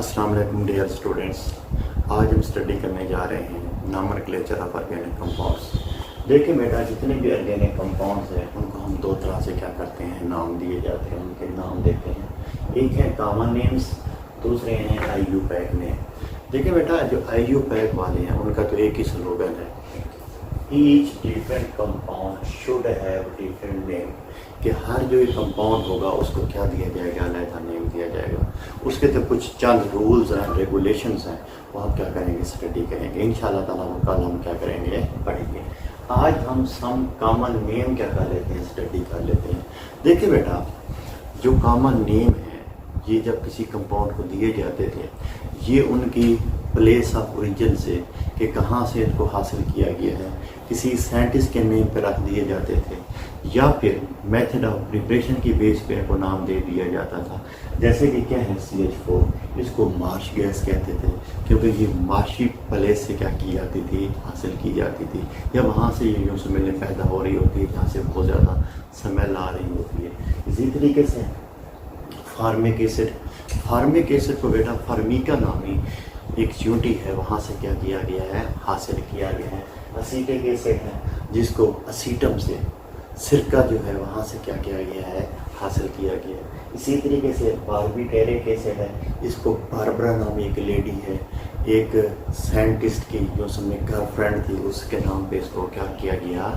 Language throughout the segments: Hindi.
अस्सलाम वालेकुम डियर स्टूडेंट्स। आज हम स्टडी करने जा रहे हैं नॉमेनक्लेचर ऑफ ऑर्गेनिक कंपाउंड्स। देखिए बेटा, जितने भी ऑर्गेनिक कंपाउंड्स हैं उनको हम दो तरह से क्या करते हैं, नाम दिए जाते हैं, उनके नाम देते हैं। एक है कॉमन नेम्स, दूसरे हैं IUPAC नेम। देखिए बेटा, जो IUPAC वाले हैं उनका तो एक ही स्लोगन है, each different compound should have different name, कि हर जो एक कंपाउंड होगा उसको क्या दिया जाएगा, अलग नेम दिया जाएगा। उसके तो कुछ चंद रूल्स हैं, रेगुलेशंस हैं, वो हम क्या करेंगे, स्टडी करेंगे इंशाल्लाह ताला। कल हम क्या करेंगे, पढ़ेंगे। आज हम सम कॉमन नेम क्या कर लेते हैं, स्टडी कर लेते हैं। देखिए बेटा, जो कॉमन नेम है ये जब किसी कंपाउंड को दिए जाते थे, ये उनकी प्लेस ऑफ ओरिजिन से, कि कहाँ से इनको हासिल किया गया है, किसी साइंटिस्ट के नेम पर रख दिए जाते थे, या फिर मेथड ऑफ प्रिपरेशन की बेस पे इनको नाम दे दिया जाता था। जैसे कि क्या है CH4, इसको मार्श गैस कहते थे, क्योंकि ये मार्शी प्लेस से क्या की जाती थी, हासिल की जाती थी, या वहाँ से ये स्मेलें पैदा हो रही होती है जहाँ से बहुत ज़्यादा स्मेल आ रही होती है। इसी तरीके से फार्मिक एसिड को बेटा फार्मिका नामी एक च्यूटी है, वहाँ से क्या किया गया है, हासिल किया गया है। असीटिक एसिड है जिसको असीटम से, सिरका जो है वहाँ से क्या किया गया है, हासिल किया गया है। इसी तरीके से बार्बिटेरिक एसिड है, इसको बारबरा नामी एक लेडी है, एक साइंटिस्ट की जो समय गर्लफ्रेंड थी, उसके नाम पे इसको क्या किया गया,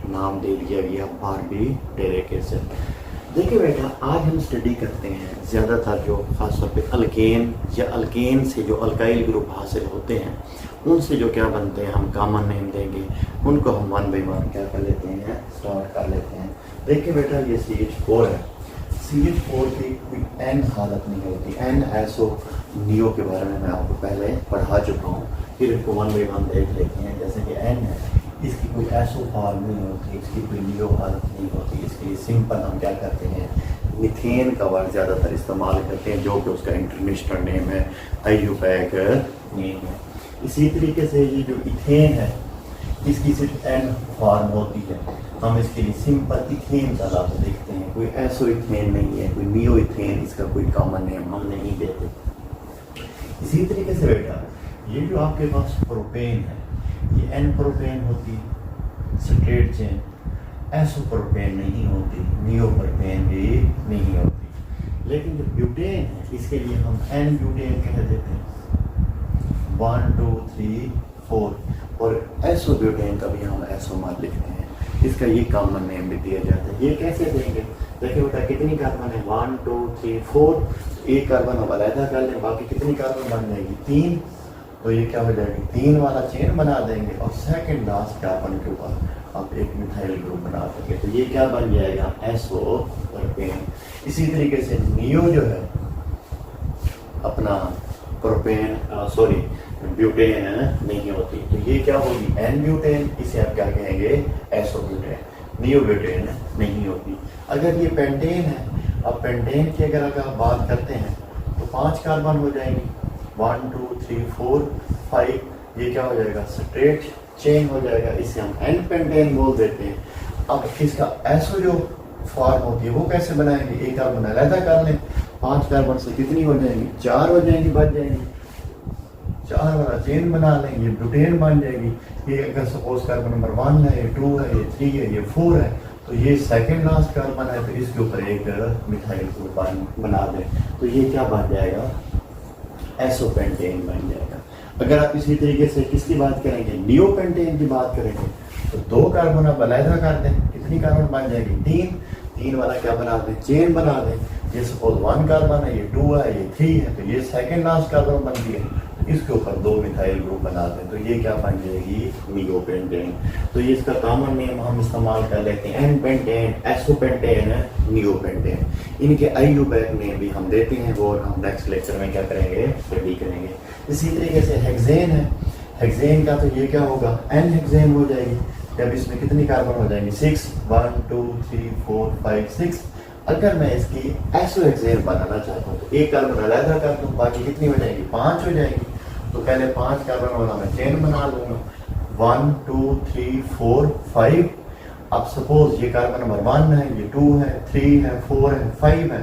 नाम दे दिया गया बार्बिटेरिक एसिड। देखिए बेटा, आज हम स्टडी करते हैं ज़्यादातर जो ख़ासतौर पे अल्केन या अल्केन से जो अल्काइल ग्रुप हासिल होते हैं, उनसे जो क्या बनते हैं, हम कॉमन नेम देंगे, उनको हम वन बाई वन क्या कर लेते हैं, स्टार्ट कर लेते हैं। देखिए बेटा, ये CH4 है। CH4 की कोई N हालत नहीं होती। NSO नियो के बारे में मैं आपको पहले पढ़ा चुका हूँ, फिर इनको वन बाई वन देख लेते हैं। जैसे कि N है, इसकी कोई SO फॉर्म नहीं होती, इसकी कोई नियो हालत नहीं होती। इसके लिए सिंपल हम क्या करते हैं, मीथेन का वर्ड ज़्यादातर इस्तेमाल करते हैं, जो कि उसका इंटरनेशनल नेम है, IUPAC नेम है। इसी तरीके से ये जो इथेन है, इसकी सिर्फ N फॉर्म होती है, हम इसके लिए सिंपल इथेन का लफ्ज़ देखते हैं। कोई SO इथेन नहीं है, कोई नियो इथेन, इसका कोई कॉमन नेम हम नहीं देते। इसी तरीके से बेटा, ये जो आपके पास प्रोपेन है, ये N प्रोपेन होती है, स्ट्रेट चेन। SO प्रोपेन नहीं होती, नियो प्रोपेन भी नहीं होती। लेकिन जो ब्यूटेन है, इसके लिए हम N ब्यूटेन कह देते हैं, 1 2 3 4, और SO ब्यूटेन का भी हम SO मार लिखते हैं। इसका ये कॉमन नेम भी दिया जाता है। ये कैसे देंगे, देखिए बेटा, कितनी कार्बन है, 1 2 3 4, एक कार्बन हम अलहदा कर लें, बाकी कितनी कार्बन बन जाएगी, 3। तो ये क्या हो जाएगी, 3 वाला चेन बना देंगे, और सेकंड लास्ट कार्बन के ऊपर आप एक मिथाइल ग्रुप बना देंगे, तो ये क्या बन जाएगा, SO प्रोपेन। इसी तरीके से नियो जो है अपना प्रोपेन, ब्यूटेन नहीं होती, तो ये क्या होगी, N ब्यूटेन, इसे आप क्या कहेंगे, SO ब्यूटेन। नियो ब्यूटेन नहीं होती। अगर ये पेंटेन है, अब पेंटेन की अगर आप बात करते हैं तो 5 कार्बन हो जाएंगे, 1 2 3 4 5, ये क्या हो जाएगा, स्ट्रेट चेन हो जाएगा, इसे हम N पेंटेन बोल देते हैं। अब इसका SO जो फॉर्म होती है वो कैसे बनाएंगे, एक कार्बन अलहदा कर लें, 5 कार्बन से कितनी हो जाएंगी, 4 हो जाएंगी, बच जाएंगी, 4 वाला चेन बना लेंगे, ब्यूटेन बन जाएगी। ये अगर सपोज कार्बन नंबर 1 है, ये 2 है, ये 3 है, ये 4 है, तो ये सेकंड लास्ट कार्बन है, तो इसके ऊपर एक मिथाइल ग्रुप बना दें, तो ये क्या बन जाएगा, SO पेंटेन बन जाएगा। अगर आप इसी तरीके से किसकी बात करेंगे, नियो पेंटेन की बात करेंगे, तो 2 कार्बन आप अलहदा कर दें, कितनी कार्बन बन जाएगी, 3 वाला क्या बना दें, चेन बना दें। ये सपोज 1 कार्बन है, ये 2 है, ये 3 है, तो ये सेकंड लास्ट कार्बन बन गया, इसके ऊपर 2 मिथाइल ग्रुप बना दें, तो ये क्या बन जाएगी, नियो पेंटेन। तो ये इसका कॉमन नेम हम इस्तेमाल कर लेते हैं, N pentane, SO pentane, neo pentane. इनके IUPAC नेम भी हम देते हैं, वो हम नेक्स्ट लेक्चर में क्या करेंगे, स्टडी करेंगे। इसी तरीके से हेक्सेन है, हेक्सेन का तो ये क्या होगा, N हेक्सेन हो जाएगी, जब इसमें कितनी कार्बन हो जाएंगी, 6, 1 2 3 4 5 6। अगर मैं इसकी SO हेक्सेन बनाना चाहता हूँ तो एक कार्बन अलहदा कर दूँ, बाकी कितनी हो जाएगी, 5 हो जाएगी। तो पहले 5 कार्बन वाला मैं चेन बना लूँगा, 1 2 3 4 5। अब सपोज ये कार्बन नंबर 1 है, ये 2 है, 3 है, 4 है, 5 है,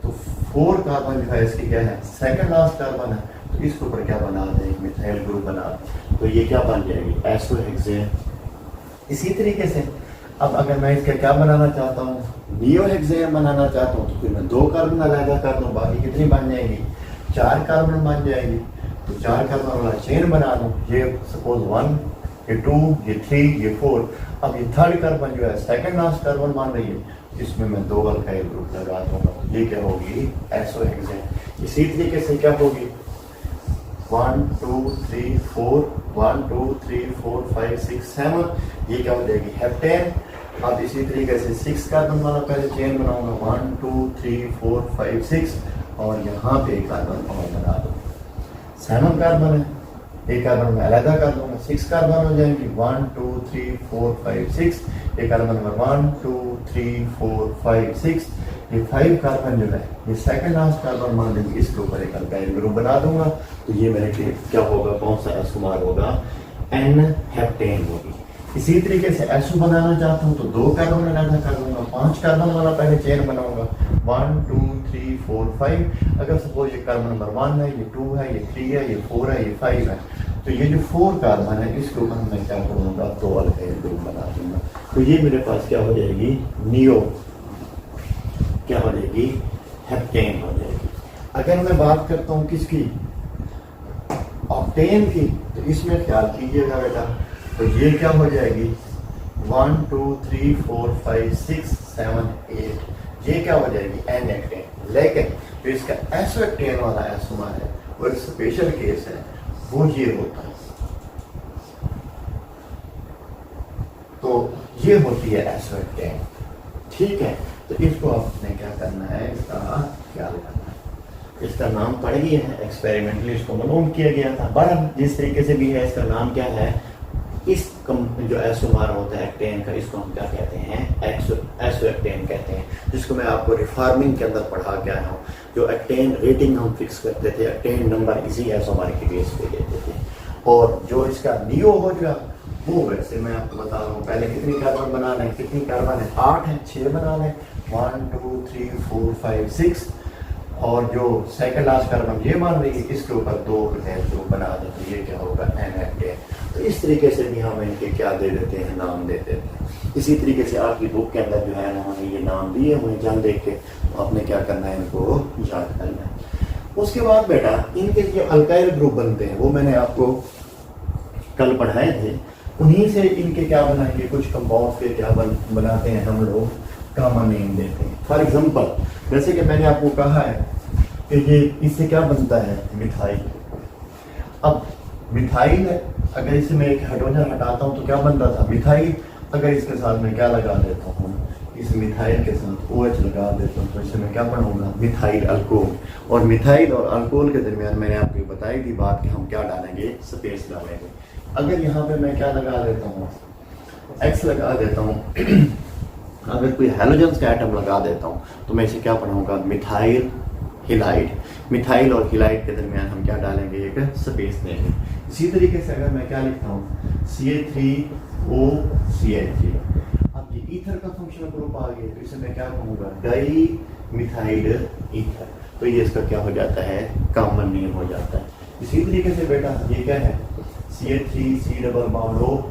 तो 4 कार्बन जो है इसकी क्या है, सेकंड लास्ट कार्बन है, तो इसके ऊपर क्या बना दें, मिथाइल ग्रुप बना दें, तो ये क्या बन जाएगी, एसोहेक्सेन। इसी तरीके से अब अगर मैं इसका क्या बनाना चाहता हूँ, नियोहेक्सेन बनाना चाहता हूँ, तो फिर मैं 2 कार्बन अलग कर दूँ, बाकी कितनी बन जाएंगी, 4 कार्बन बन जाएगी। तो 4 कार्बन वाला चेन बना दूँ, ये सपोज 1, ये 2, ये 3, ये 4। अब ये थर्ड कार्बन जो है सेकंड लास्ट कार्बन मान रही है, इसमें मैं 2 अल्काइल ग्रुप लगा दूंगा, ये क्या होगी, एसोहेक्सेन। इसी तरीके से क्या होगी, 1 2 3 4, 1 2 3 4 5 6 7, ये क्या हो जाएगी, हेप्टेन। अब इसी तरीके से 6 कार्बन वाला पहले चेन बनाऊंगा, 1 2 3 4 5 6, और यहाँ पे एक कार्बन और बना दूँ, 7 कार्बन है, एक कार्बन में अलग कर दूंगा, 6 कार्बन हो जाएंगे, 1 2 3 4 5 6, एक कार्बन नंबर 1 2 3 4 5 6, ये 5 कार्बन जो है ये सेकंड लास्ट कार्बन मान लीजिए, इसके ऊपर एक अल्काइल ग्रुप बना दूंगा, तो ये मेरे लिए क्या होगा, कौन सा एसोमर होगा, एन हेप्टेन होगी। इसी तरीके से एसो बनाना चाहता हूँ तो 2 कार्बन अलग कर दूंगा, 5 कार्बन वाला पहले चेन बनाऊंगा, 1 2 3 4 5। अगर सपोज ये कार्बन नंबर 1 है, ये 2 है, ये 3 है, ये 4 है, ये 5 है, तो ये जो 4 कार्बन है इसके ऊपर मैं क्या करूँगा, 2 अल्काइल ग्रुप बना दूंगा, तो ये मेरे पास क्या हो जाएगी, नियो क्या हो जाएगी, हेप्टेन हो जाएगी। अगर मैं बात करता हूँ किसकी, ऑक्टेन की, तो इसमें ख्याल कीजिएगा बेटा, तो ये क्या हो जाएगी, 1 2 3 4 5 6 7 8, ये क्या हो जाएगी, एन एक्टेन। लेकिन जो इसका एसोएक्टेन वाला एसोमर है वो एक स्पेशल केस है, वो ये होता है, तो ये होती है एसोएक्टेन, ठीक है। तो इसको आपने क्या करना है, इसका ख्याल करना है। इसका नाम पड़ गया है, एक्सपेरिमेंटली इसको मालूम किया गया था, बड़ा जिस तरीके से भी है, इसका नाम क्या है, इस जो एसोमर होता है एक्टेन का, इसको हम क्या कहते हैं, एसोएक्टेन कहते हैं, जिसको मैं आपको रिफॉर्मिंग के अंदर पढ़ा के आया हूँ। जो एक्टेन रेटिंग हम फिक्स करते थे, एक्टेन नंबर इसी एसोमर के बेस पे देते थे, और जो इसका नियो हो गया वो वैसे मैं आपको बता रहा हूँ, पहले कितनी कार्बन बना लें, कितनी कार्बन है, 8 है, 6 बना लें, 1 2 3 4 5 6, और जो सेकंड लास्ट कार्बन ये मान रही है, इसके ऊपर 2 ग्रुप बना दें, तो ये क्या होगा, एन हेप्टेन। तो इस तरीके से भी हम इनके क्या दे देते हैं, नाम दे देते हैं। इसी तरीके से आपकी बुक के अंदर जो है ना, हमें ये नाम दिए हुए जान देख के, तो आपने क्या करना है, इनको याद करना है। उसके बाद बेटा इनके जो अल्काइल ग्रुप बनते हैं वो मैंने आपको कल पढ़ाए थे, उन्हीं से इनके क्या बनाएंगे, कुछ कंपाउंड के क्या बनाते हैं हम लोग, कॉमन नेम देते हैं। फॉर एग्जांपल जैसे कि मैंने आपको कहा है कि ये इससे क्या बनता है, मिथाइल। अब मिथाइल है, अगर इसे मैं एक हाइड्रोजन हटाता हूँ तो क्या बनता था, मिथाइल। अगर इसके साथ मैं क्या लगा देता हूँ, इस मिथाइल के साथ OH लगा देता हूँ, तो इससे मैं क्या बनाऊंगा, मिथाइल अल्कोहल। और मिथाइल और अल्कोहल के दरमियान मैंने आपको बताई थी बात कि हम क्या डालेंगे, स्पेस डालेंगे। अगर यहाँ पे मैं क्या लगा देता हूँ, X लगा देता हूँ अगर कोई हेलोजन्स का आइटम लगा देता हूँ तो मैं इसे क्या पढ़ाऊंगा, मिथाइल हिलाइड। मिथाइल और हिलाइड के दरमियान हम क्या डालेंगे, एक स्पेस देंगे। इसी तरीके से अगर मैं क्या लिखता हूँ, CH3OCH। अब ये ईथर का फंक्शनल ग्रुप आ गया, तो इसे मैं क्या कहूँगा, डाई मिथाइल ईथर। तो ये इसका क्या हो जाता है, कॉमन नेम हो जाता है। इसी तरीके से बेटा ये क्या है, CH3 C double bond O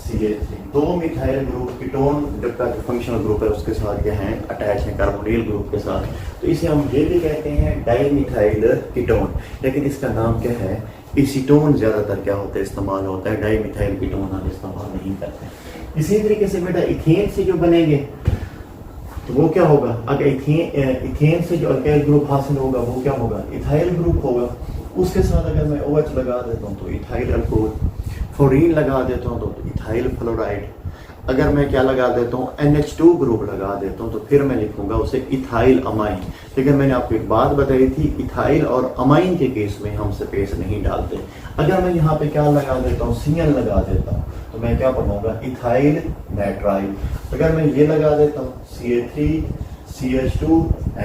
CH3, 2 methyl group ketone का जो फंक्शनल ग्रुप है उसके साथ क्या है, अटैच है कार्बोनिल ग्रुप के साथ, तो इसे हम ये भी कहते हैं डाई मिथाइल कीटोन। लेकिन इसका नाम क्या है, एसीटोन ज्यादातर क्या होता है, इस्तेमाल होता है, डाई मिथाइल कीटोन हम इस्तेमाल नहीं करते। इसी तरीके से बेटा इथेन से जो बनेंगे तो वो क्या होगा, अगर इथेन से जो अल्काइल ग्रुप हासिल होगा वो क्या होगा, इथाइल ग्रुप होगा। उसके साथ अगर मैं OH लगा देता हूँ तो इथाइल अल्कोहल, फ्लोरीन लगा देता हूँ तो इथाइल फ्लोराइड। अगर मैं क्या लगा देता हूँ, NH2 ग्रुप लगा देता हूँ तो फिर मैं लिखूंगा उसे इथाइल अमाइन। लेकिन मैंने आपको एक बात बताई थी, इथाइल और अमाइन के केस में हम स्पेस नहीं डालते। अगर मैं यहाँ पे क्या लगा देता हूँ, CN लगा देता हूँ तो मैं क्या पढ़ूंगा, इथाइल नाइट्राइल। अगर मैं ये लगा देता हूँ CH3 CH2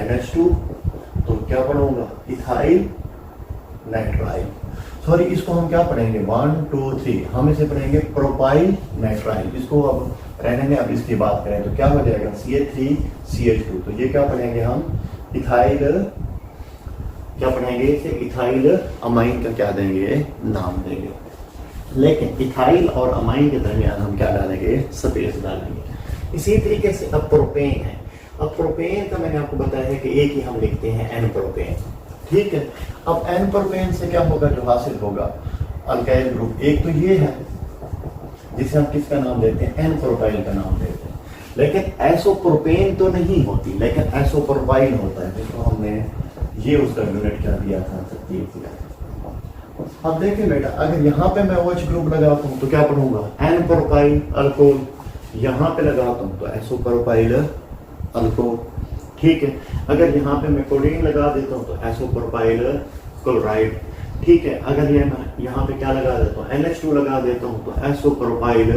NH2 तो क्या पढ़ूंगा, इथाइल नाइट्राइल। सॉरी, इसको हम क्या पढ़ेंगे, 1 2 3 हम इसे पढ़ेंगे प्रोपाइल नाइट्राइल। इसको अब रहने में, अब इसकी बात करें तो क्या हो जाएगा, CH3 CH2, तो ये क्या पढ़ेंगे हम, इथाइल क्या पढ़ाएंगे इसे, इथाइल अमाइन का क्या देंगे, नाम देंगे। लेकिन इथाइल और अमाइन के दरमियान हम क्या डालेंगे, स्पेस डालेंगे। इसी तरीके से अब प्रोपेन है। अब प्रोपेन का मैंने आपको बताया है कि एक ही हम लिखते हैं एन प्रोपेन, ठीक है। अब एन प्रोपेन से क्या होगा, जो हासिल होगा अल्काइल ग्रुप, एक तो ये है जिसे हम किसका नाम देते हैं, एन प्रोपाइल का नाम देते हैं। लेकिन एसोप्रोपेन तो नहीं होती, लेकिन एसोप्रोपाइल होता है, जिसको हमने ये उसका यूनिट क्या दिया था, 37 दिया था। अब देखिए बेटा, अगर यहाँ पे मैं OH ग्रुप लगाता हूँ तो क्या पढ़ूंगा, एन प्रोपाइल अल्कोहल, यहाँ पे लगाता हूँ तो एसोप्रोपाइल अल्कोहल, ठीक है। अगर यहाँ पे मैं कोडीन लगा देता हूँ तो एसोप्रोपाइल क्लोराइड, ठीक है। अगर ये मैं यहाँ पे क्या लगा देता हूँ, NH2 लगा देता हूँ तो एसोप्रोपाइल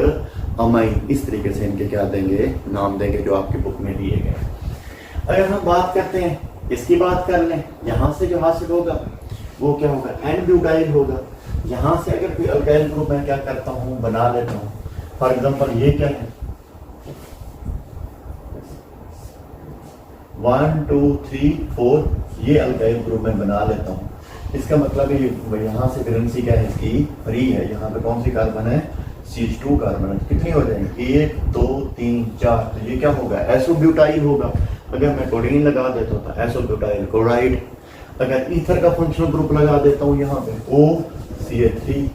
अमाइन। इस तरीके से इनके क्या देंगे, नाम देंगे, जो आपकी बुक में दिए गए। अगर हम बात करते हैं, इसकी बात कर लें, यहाँ से जो हासिल होगा वो क्या होगा, एन ब्यूटाइल होगा। यहाँ से अगर कोई अल्काइल ग्रुप मैं क्या करता हूँ, बना लेता हूँ। फॉर एग्जाम्पल ये क्या है, 1 2 3 4, ये अल्काइल ग्रुप मैं बना लेता हूँ। इसका मतलब है यहाँ से करेंसी क्या है, इसकी फ्री है। यहाँ पे कौन सी कार्बन है, CH2 कार्बन है। कितनी हो जाएंगी, 1 2 3 4, तो ये क्या होगा, एसोब्यूटाइल होगा। अगर मैं कोडीन लगा देता हूँ तो एसोब्यूटाइल क्लोराइड। अगर ईथर का फंक्शनल ग्रुप लगा देता हूँ यहाँ पे OCH3,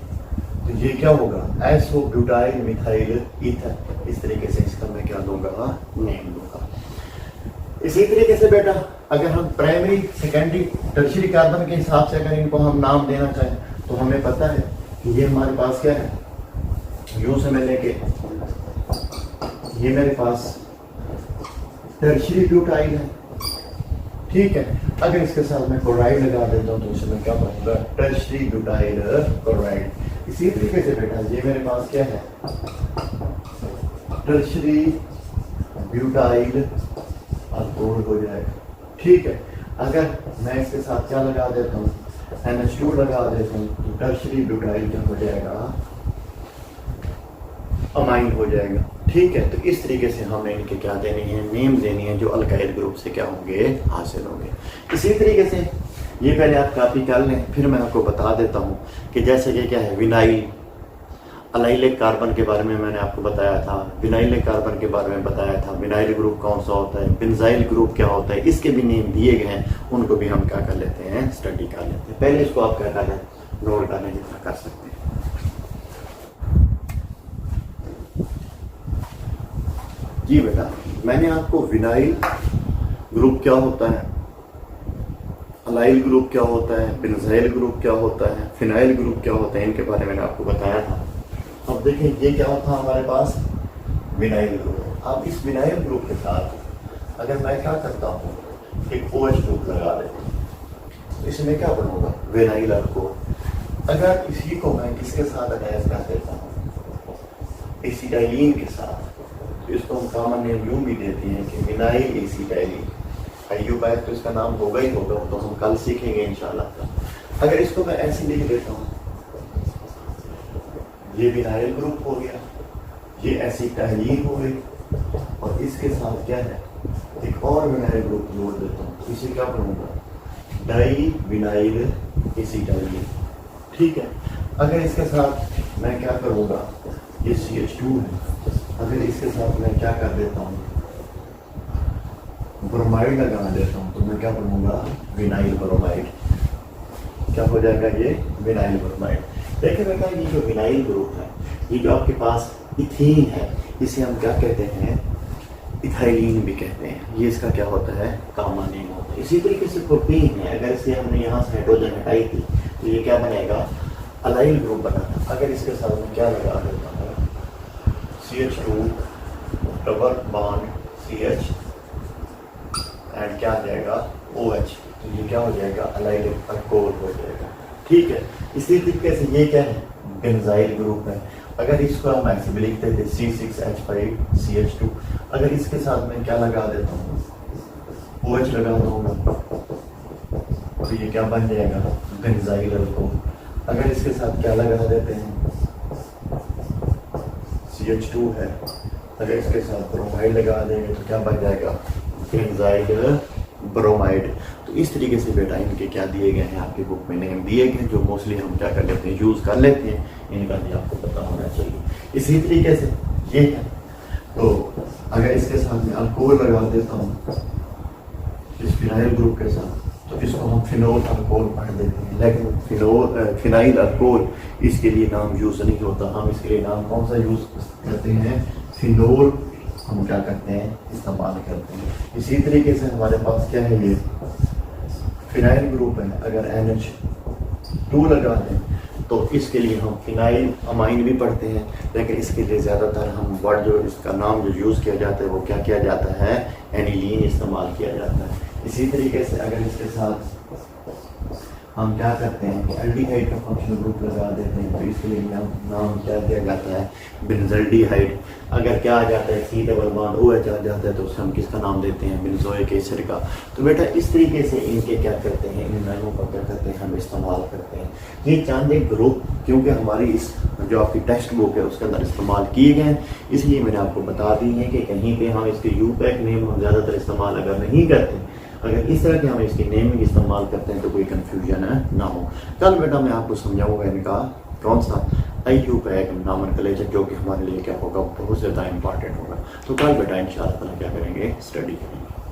तो ये क्या होगा, एसोब्यूटाइल मिथाइल ईथर। इस तरीके से इसका मैं क्या दूंगा, नेम दूंगा। इसी तरीके से बेटा, अगर हम प्राइमरी सेकेंडरी टर्शियरी कार्बन के हिसाब से अगर इनको हम नाम देना चाहें तो हमें पता है कि ये हमारे पास क्या है, यूं से मैं लेके ये मेरे पास टर्शियरी ब्यूटाइल है, ठीक है। अगर इसके साथ मैं क्लोराइड लगा देता हूँ तो इसमें क्या बनूंगा, टर्शियरी ब्यूटाइल क्लोराइड। इसी तरीके से बेटा ये मेरे पास क्या है, टर्शियरी ब्यूटाइल अल्कोहल हो जाएगा, ठीक है। अगर मैं इसके साथ क्या लगा देता हूँ, NH2 लगा देता हूँ तो टर्शियरी ब्यूटाइल क्या हो जाएगा, अमाइन हो जाएगा, ठीक है। तो इस तरीके से हमें इनके क्या देनी है, नेम देनी है, जो अल्काइल ग्रुप से क्या होंगे, हासिल होंगे। इसी तरीके से ये पहले आप कॉपी कर लें, फिर मैं आपको बता देता हूँ कि जैसे कि क्या है, विनाइल अलाइलिक कार्बन के बारे में मैंने आपको बताया था, विनाइलिक कार्बन के बारे में बताया था, विनाइल ग्रुप कौन सा होता है, बेंजाइल ग्रुप क्या होता है, इसके भी नेम दिए गए हैं, उनको भी हम क्या कर लेते हैं, स्टडी कर लेते हैं। पहले इसको आप क्या कर लें, नोट करने जितना कर सकते हैं। जी बेटा, मैंने आपको विनाइल ग्रुप क्या होता है, अलाइल ग्रुप क्या होता है, बेंजाइल ग्रुप क्या होता है, फिनाइल ग्रुप क्या होता है, इनके बारे में मैंने आपको बताया था। अब देखें ये क्या होता है हमारे पास, विनाइल ग्रुप। अब इस विनाइल ग्रुप के साथ अगर मैं क्या करता हूँ, एक OH ग्रुप लगा देता हूँ, तो इसमें क्या बनूंगा, विनाइल अल्कोहल। अगर इसी को मैं किसके साथ अटैच कर देता हूँ, एसिटाइलिन के साथ, तो इसको हम कॉमन नेम यूं भी देते हैं कि विनाइल एसिटाइलिन। आईयूपैक तो इसका नाम होगा ही होगा, तो हम कल सीखेंगे इंशाल्लाह। अगर इसको मैं ऐसे लिख देता हूँ, ये विनाइल ग्रुप हो गया, ये एसिटाइलिन हो गई, और इसके साथ क्या है, एक और विनाइल ग्रुप जोड़ देता हूँ, तो इसे क्या बनूंगा, डाई विनाइल एसिटाइलिन, ठीक है। अगर इसके साथ मैं क्या करूँगा, ये CH2 है, अगर इसके साथ मैं क्या कर देता हूँ, ब्रोमाइड लगा देता हूँ, तो मैं क्या बनूंगा, विनाइल ब्रोमाइड। क्या हो जाएगा, ये विनाइल ब्रोमाइड। देखिए बेटा, ये जो विनाइल ग्रुप है, ये जो आपके पास इथीन है, इसे हम क्या कहते हैं, इथाइलिन भी कहते हैं। ये इसका क्या होता है, कॉमन नेम होता है। इसी तरीके से प्रोपीन है, अगर इसे हमने यहाँ से हाइड्रोजन हटाई थी तो ये क्या बनेगा, अलाइल ग्रुप बना। अगर इसके साथ में क्या लगा देता हूँ, CH2 double bond CH and क्या आ जाएगा, OH, तो ये क्या हो जाएगा, अलाइलिक अल्कोहल हो जाएगा, ठीक है। इसी तरीके से ये क्या है, बेंजाइल ग्रुप है। अगर इसको हम ऐसे भी लिखते थे C6H5CH2, अगर इसके साथ में क्या लगा देता हूँ, OH लगा दूंगा, तो ये क्या बन जाएगा, बेंजाइल अल्कोहल। अगर इसके साथ क्या लगा देते हैं, CH2 है, अगर इसके साथ ब्रोमाइड लगा देंगे तो क्या बन जाएगा, बेंजाइल ब्रोमाइड। तो इस तरीके से बेटा इनके क्या दिए गए हैं, आपकी बुक में नेम दिए गए हैं, जो मोस्टली हम क्या कर लेते हैं, यूज़ कर लेते हैं, इनका भी आपको पता होना चाहिए। इसी तरीके से ये है, तो अगर इसके साथ में अल्कोहल लगा देता हूँ इस फिनाइल ग्रुप के साथ, तो इसको हम फिनोल अल्कोहल पढ़ देते हैं। लेकिन फिनाइल अल्कोहल इसके लिए नाम यूज़ नहीं होता, हम इसके लिए नाम कौन सा यूज़ करते हैं, फिनोल हम क्या करते हैं, इस्तेमाल करते हैं। इसी तरीके से हमारे पास क्या है, ये फिनाइल ग्रुप है, अगर NH2 लगा दें तो इसके लिए हम फिनाइल अमाइन भी पढ़ते हैं, लेकिन इसके लिए ज़्यादातर हम वर्ड जो इसका नाम जो यूज़ किया जाता है वो क्या किया जाता है, एनिलीन इस्तेमाल किया जाता है। इसी तरीके से अगर इसके साथ हम क्या करते हैं कि एल्डिहाइड का फंक्शनल ग्रुप लगा देते हैं, तो इसके लिए नाम क्या दिया जाता है, बेंजल्डिहाइड। अगर क्या आ जाता है, C डबल बॉन्ड OH आ जाता है, तो उसे हम किसका नाम देते हैं, बेंजोइक एसिड का। तो बेटा इस तरीके से इनके क्या करते हैं, इन नामों का क्या करते हैं, हम इस्तेमाल करते हैं। ये चंद एक ग्रुप क्योंकि हमारी इस जो आपकी टेक्स्ट बुक है उसके अंदर इस्तेमाल किए गए हैं, इसलिए मैंने आपको बता दी है कि कहीं पे हम इसके यूपैक नेम हम ज़्यादातर इस्तेमाल अगर नहीं करते, अगर इस तरह के हम इसकी नेमिंग इस्तेमाल करते हैं तो कोई कंफ्यूजन ना हो। कल बेटा मैं आपको समझाऊंगा इनका कौन सा IUPAC नॉमेनक्लेचर, जो कि हमारे लिए क्या होगा, बहुत ज़्यादा इंपॉर्टेंट होगा। तो कल बेटा इंशाल्लाह क्या करेंगे, स्टडी करेंगे।